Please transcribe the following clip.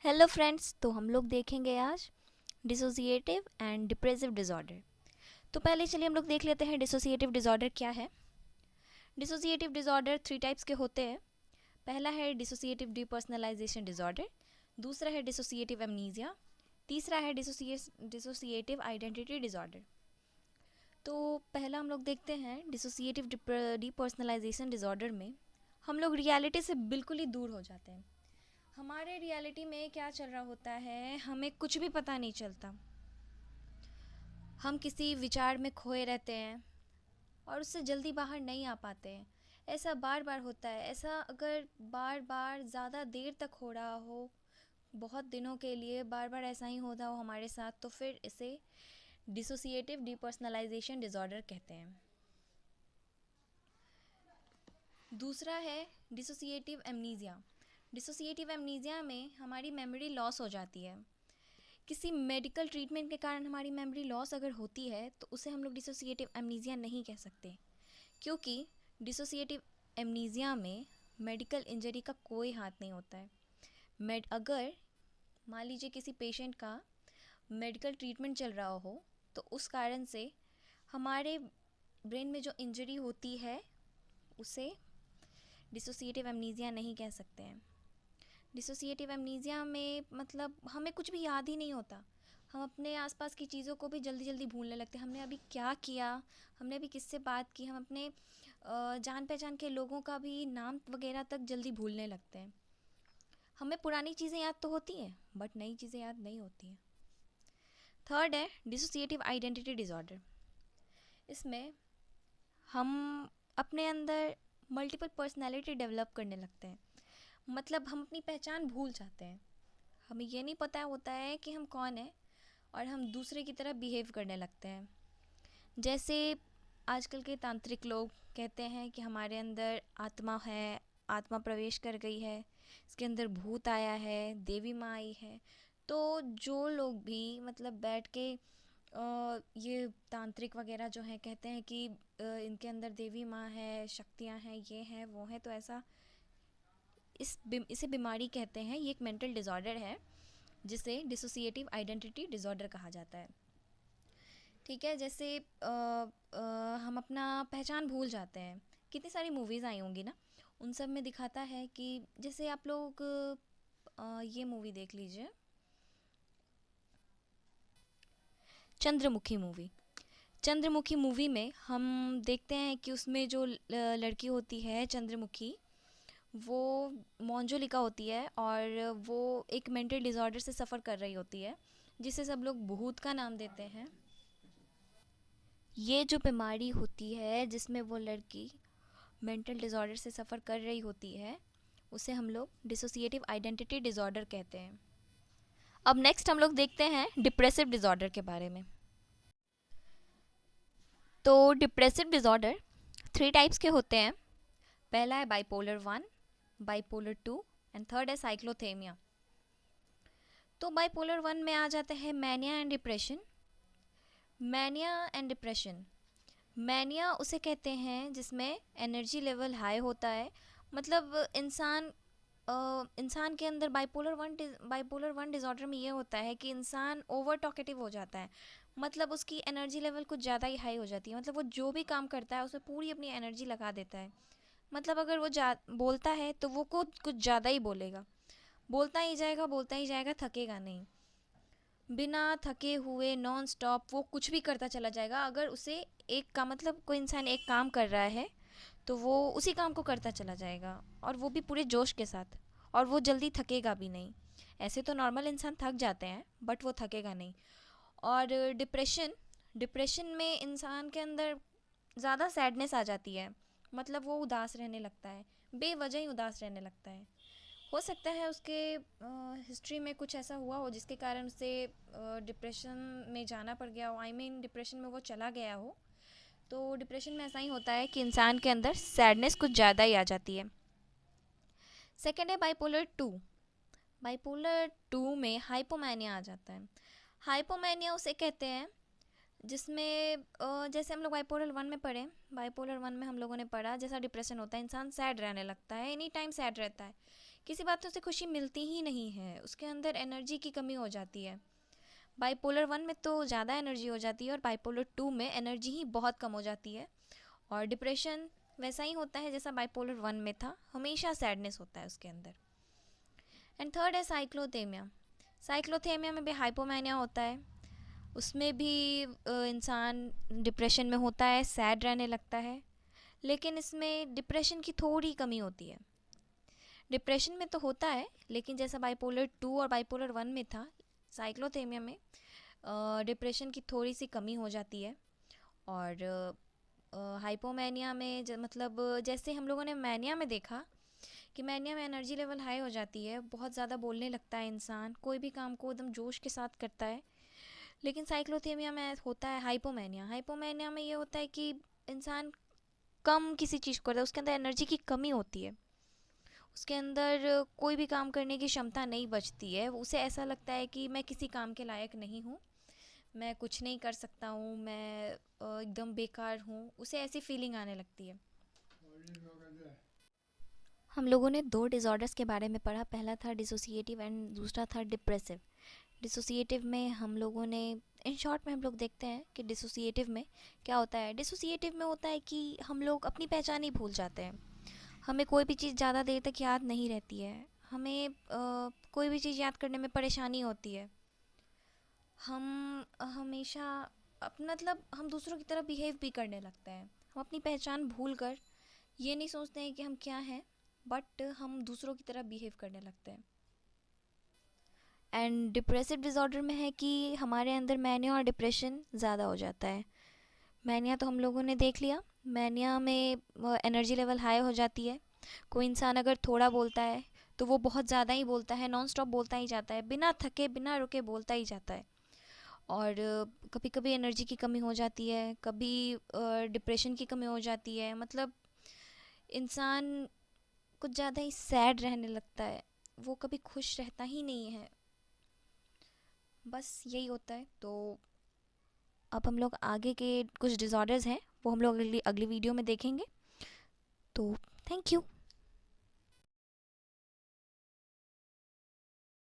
Hello friends, तो हम लोग देखेंगे आज डिसोसिएटिव एंड डिप्रेसिव डिसऑर्डर। तो पहले चलिए हम लोग देख लेते हैं डिसोसिएटिव डिसऑर्डर क्या है। डिसोसिएटिव डिसऑर्डर 3 टाइप्स के होते हैं। पहला है डिसोसिएटिव डिपर्सनलाइजेशन डिसऑर्डर, दूसरा है डिसोसिएटिव एमनीजिया, तीसरा है डिसोसिएटिव आइडेंटिटी डिसऑर्डर। तो पहला हम लोग देखते हैं डिसोसिएटिव डिपर्सनलाइजेशन डिसऑर्डर में हम लोग रियलिटी से बिल्कुल ही दूर हो जाते हैं। हमारे रियलिटी में क्या चल रहा होता है हमें कुछ भी पता नहीं चलता। हम किसी विचार में खोए रहते हैं और उससे जल्दी बाहर नहीं आ पाते हैं। ऐसा बार बार होता है। ऐसा अगर बार बार ज़्यादा देर तक हो रहा हो, बहुत दिनों के लिए बार बार ऐसा ही होता हो हमारे साथ, तो फिर इसे डिसोसिएटिव डिपर्सनलाइजेशन डिसऑर्डर कहते हैं। दूसरा है डिसोसिएटिव एमनीजिया। डिसोसिएटिव एमनीजिया में हमारी मेमोरी लॉस हो जाती है। किसी मेडिकल ट्रीटमेंट के कारण हमारी मेमोरी लॉस अगर होती है तो उसे हम लोग डिसोसिएटिव एमनीजिया नहीं कह सकते, क्योंकि डिसोसिएटिव एमनीजिया में मेडिकल इंजरी का कोई हाथ नहीं होता है। अगर मान लीजिए किसी पेशेंट का मेडिकल ट्रीटमेंट चल रहा हो तो उस कारण से हमारे ब्रेन में जो इंजरी होती है उसे डिसोसिएटिव एमनीजिया नहीं कह सकते हैं। डिसोसिएटिव एमनीजिया में मतलब हमें कुछ भी याद ही नहीं होता। हम अपने आसपास की चीज़ों को भी जल्दी जल्दी भूलने लगते हैं। हमने अभी क्या किया, हमने अभी किससे बात की, हम अपने जान पहचान के लोगों का भी नाम वगैरह तक जल्दी भूलने लगते हैं। हमें पुरानी चीज़ें याद तो होती हैं बट नई चीज़ें याद नहीं होती हैं। थर्ड है डिसोसिएटिव आइडेंटिटी डिसऑर्डर। इसमें हम अपने अंदर मल्टीपल पर्सनैलिटी डेवलप करने लगते हैं। मतलब हम अपनी पहचान भूल जाते हैं। हमें ये नहीं पता होता है कि हम कौन हैं और हम दूसरे की तरह बिहेव करने लगते हैं। जैसे आजकल के तांत्रिक लोग कहते हैं कि हमारे अंदर आत्मा है, आत्मा प्रवेश कर गई है, इसके अंदर भूत आया है, देवी माँ आई है। तो जो लोग भी मतलब बैठ के ये तांत्रिक वगैरह जो हैं कहते हैं कि इनके अंदर देवी माँ है, शक्तियाँ हैं, ये हैं वो हैं, तो ऐसा इसे बीमारी कहते हैं। ये एक मेंटल डिसऑर्डर है जिसे डिसोसिएटिव आइडेंटिटी डिसऑर्डर कहा जाता है। ठीक है, जैसे हम अपना पहचान भूल जाते हैं। कितनी सारी मूवीज़ आई होंगी ना, उन सब में दिखाता है कि जैसे आप लोग ये मूवी देख लीजिए, चंद्रमुखी मूवी। चंद्रमुखी मूवी में हम देखते हैं कि उसमें जो लड़की होती है चंद्रमुखी, वो मोंजोलिका होती है और वो एक मेंटल डिसऑर्डर से सफ़र कर रही होती है, जिसे सब लोग भूत का नाम देते हैं। ये जो बीमारी होती है जिसमें वो लड़की मेंटल डिसऑर्डर से सफ़र कर रही होती है, उसे हम लोग डिसोसिएटिव आइडेंटिटी डिसऑर्डर कहते हैं। अब नेक्स्ट हम लोग देखते हैं डिप्रेसिव डिसऑर्डर के बारे में। तो डिप्रेसिव डिसऑर्डर 3 टाइप्स के होते हैं। पहला है बाइपोलर 1, बाइपोलर 2 एंड थर्ड है साइक्लोथेमिया। तो बाइपोलर 1 में आ जाते हैं mania and depression. Mania and depression, mania उसे कहते हैं जिसमें एनर्जी लेवल हाई होता है। मतलब इंसान के अंदर बाइपोलर 1 डिसऑर्डर में ये होता है कि इंसान ओवर टॉकेटिव हो जाता है। मतलब उसकी एनर्जी लेवल कुछ ज़्यादा ही हाई हो जाती है। मतलब वो जो भी काम करता है उसमें पूरी अपनी एनर्जी लगा देता है। मतलब अगर वो बोलता है तो वो कुछ ज़्यादा ही बोलेगा, बोलता ही जाएगा, थकेगा नहीं। बिना थके हुए नॉन स्टॉप वो कुछ भी करता चला जाएगा। अगर उसे एक का मतलब कोई इंसान एक काम कर रहा है तो वो उसी काम को करता चला जाएगा, और वो भी पूरे जोश के साथ, और वो जल्दी थकेगा भी नहीं। ऐसे तो नॉर्मल इंसान थक जाते हैं बट वो थकेगा नहीं। और डिप्रेशन, डिप्रेशन में इंसान के अंदर ज़्यादा सैडनेस आ जाती है। मतलब वो उदास रहने लगता है, बेवजह ही उदास रहने लगता है। हो सकता है उसके हिस्ट्री में कुछ ऐसा हुआ हो जिसके कारण उसे डिप्रेशन में जाना पड़ गया हो, आई मीन डिप्रेशन में वो चला गया हो। तो डिप्रेशन में ऐसा ही होता है कि इंसान के अंदर सैडनेस कुछ ज़्यादा ही आ जाती है। सेकेंड है बाइपोलर 2। बाइपोलर 2 में हाइपोमैनिया आ जाता है। हाइपोमैनिया उसे कहते हैं जिसमें जैसे हम लोग बाइपोलर 1 में पढ़े, बाइपोलर 1 में हम लोगों ने पढ़ा जैसा डिप्रेशन होता है, इंसान सैड रहने लगता है, एनी टाइम सैड रहता है। किसी बातों से खुशी मिलती ही नहीं है, उसके अंदर एनर्जी की कमी हो जाती है। बाइपोलर 1 में तो ज़्यादा एनर्जी हो जाती है और बाइपोलर 2 में एनर्जी ही बहुत कम हो जाती है। और डिप्रेशन वैसा ही होता है जैसा बाइपोलर 1 में था, हमेशा सैडनेस होता है उसके अंदर। एंड थर्ड है साइक्लोथेमिया। साइक्लोथेमिया में भी हाइपोमैनिया होता है, उसमें भी इंसान डिप्रेशन में होता है, सैड रहने लगता है, लेकिन इसमें डिप्रेशन की थोड़ी कमी होती है। डिप्रेशन में तो होता है, लेकिन जैसा बाइपोलर 2 और बाइपोलर 1 में था, साइक्लोथेमिया में डिप्रेशन की थोड़ी सी कमी हो जाती है। और हाइपोमैनिया में मतलब जैसे हम लोगों ने मैनिया में देखा कि मैनिया में एनर्जी लेवल हाई हो जाती है, बहुत ज़्यादा बोलने लगता है इंसान, कोई भी काम को एकदम जोश के साथ करता है। लेकिन साइक्लोथेमिया में होता है हाइपोमैनिया। हाइपोमैनिया में ये होता है कि इंसान कम किसी चीज़ को करता है, उसके अंदर एनर्जी की कमी होती है, उसके अंदर कोई भी काम करने की क्षमता नहीं बचती है। उसे ऐसा लगता है कि मैं किसी काम के लायक नहीं हूँ, मैं कुछ नहीं कर सकता हूँ, मैं एकदम बेकार हूँ, उसे ऐसी फीलिंग आने लगती है। हम लोगों ने दो डिसऑर्डर्स के बारे में पढ़ा, पहला था डिसोसिएटिव एंड दूसरा था डिप्रेसिव। डिसोसिएटिव में हम लोगों ने, इन शॉर्ट में हम लोग देखते हैं कि डिसोसिएटिव में क्या होता है। डिसोसिएटिव में होता है कि हम लोग अपनी पहचान ही भूल जाते हैं, हमें कोई भी चीज़ ज़्यादा देर तक याद नहीं रहती है, हमें कोई भी चीज़ याद करने में परेशानी होती है, हम हमेशा मतलब हम दूसरों की तरह बिहेव भी करने लगते हैं, हम अपनी पहचान भूल कर ये नहीं सोचते हैं कि हम क्या हैं, बट हम दूसरों की तरह बिहेव करने लगते हैं। एंड डिप्रेसिव डिसऑर्डर में है कि हमारे अंदर मैनिया और डिप्रेशन ज़्यादा हो जाता है। मैनिया तो हम लोगों ने देख लिया, मैनिया में एनर्जी लेवल हाई हो जाती है, कोई इंसान अगर थोड़ा बोलता है तो वो बहुत ज़्यादा ही बोलता है, नॉन स्टॉप बोलता ही जाता है, बिना थके बिना रुके बोलता ही जाता है। और कभी कभी एनर्जी की कमी हो जाती है, कभी डिप्रेशन की कमी हो जाती है, मतलब इंसान कुछ ज़्यादा ही सैड रहने लगता है, वो कभी खुश रहता ही नहीं है, बस यही होता है। तो अब हम लोग आगे के कुछ डिसऑर्डर्स हैं वो हम लोग अगली अगली वीडियो में देखेंगे। तो थैंक यू।